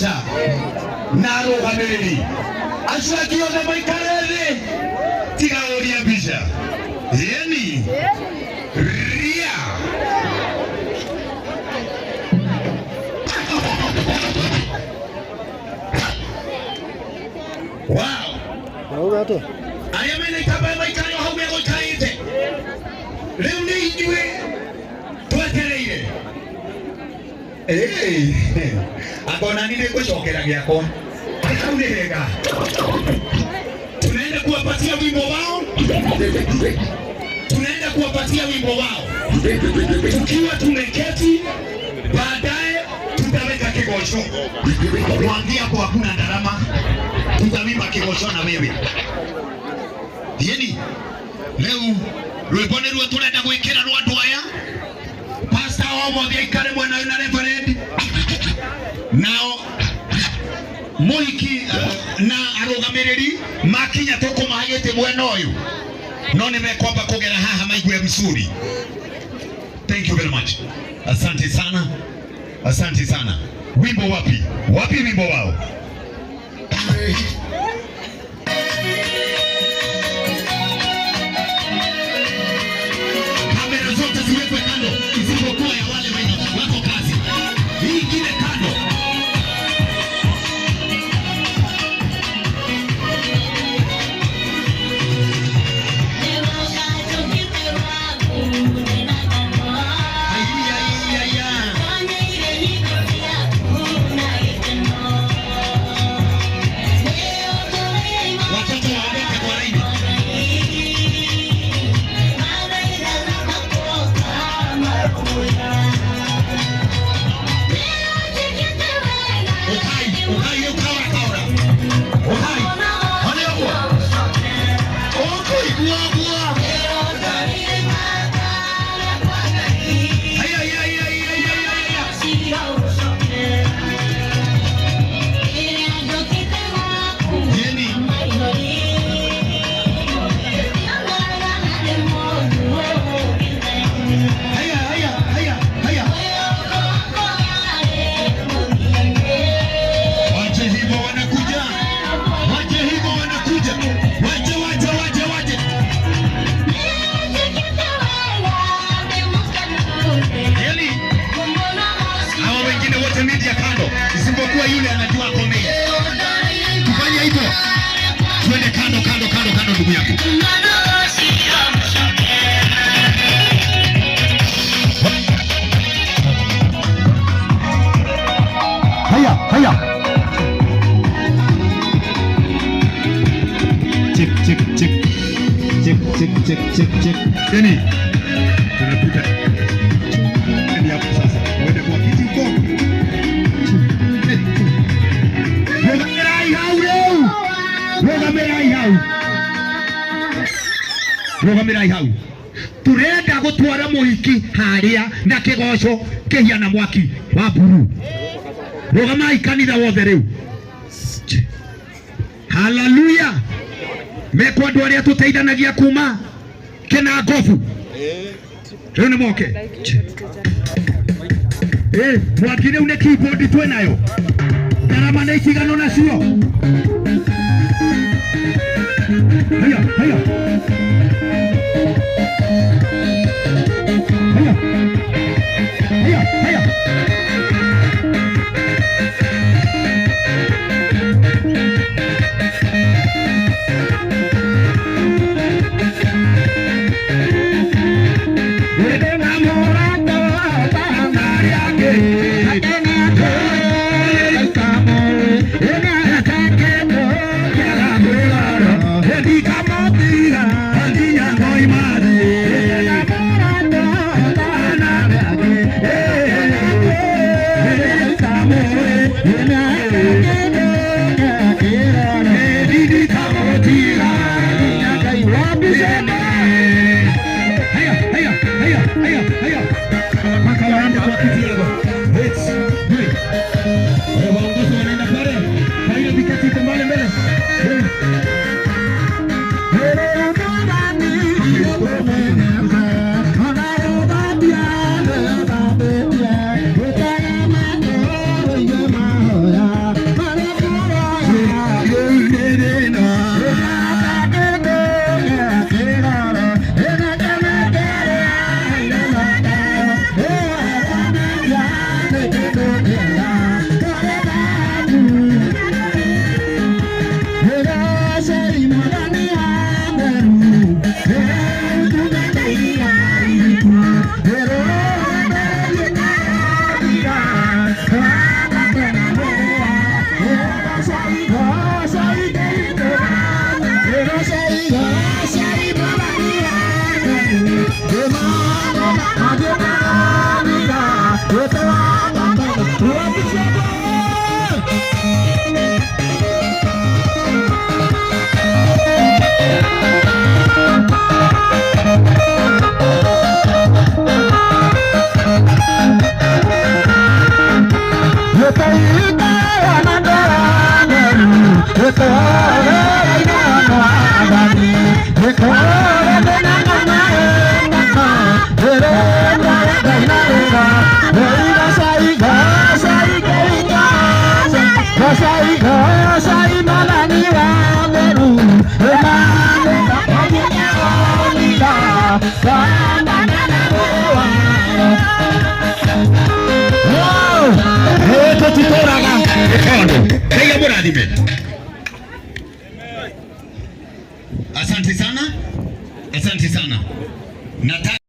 mbica na arugamiriri acio angĩ othe maikare thĩ tiga ũria mbica yeni ria wow aya mena ikamba maikare hau megũikarĩte rĩu nĩ ithuĩ twetereire akona nini kuchokera gyako akaunehega tunaenda kuwapatia wimbo wao tukiwa tumeketi baadaye tutaweka kigosho kuanzia kwa hakuna ndarama tutawimba kigosho na wewe yeni leo rwibone ruo turenda gwikira rwa andu aya pastor omothe ikare mwena na reverend nao muhiki na arugamiriri makinya tukumagite mwena uyu no nimekwamba kugera haha maigue msuri. Thank you very much. Asante sana. Wimbo wapi wimbo wao? Kamera zote ziwekwe kando isipokuwa ya wale wako kazi. Hii kile kando. Yule anajua komea. Tufanye hivyo. Twende kando ndugu yangu. Haya. Check. Deni. Tunapita. Ni hapo sasa. Uende kwa kiti huko. Rũgamĩrai hau turenda gũtwara mũhiki haria na kĩgoco kĩhiana mwaki wa mburu. Rũgamai kanitha wothe rĩu. Hallelujah. Mekwa andũ arĩa tũteithanagia kuma Kĩnangobu rĩu nĩ moke. Mwaki rĩu nĩ keyboard twĩnayo ndarama nĩ itigano nacio. Haya. Come on, Hey,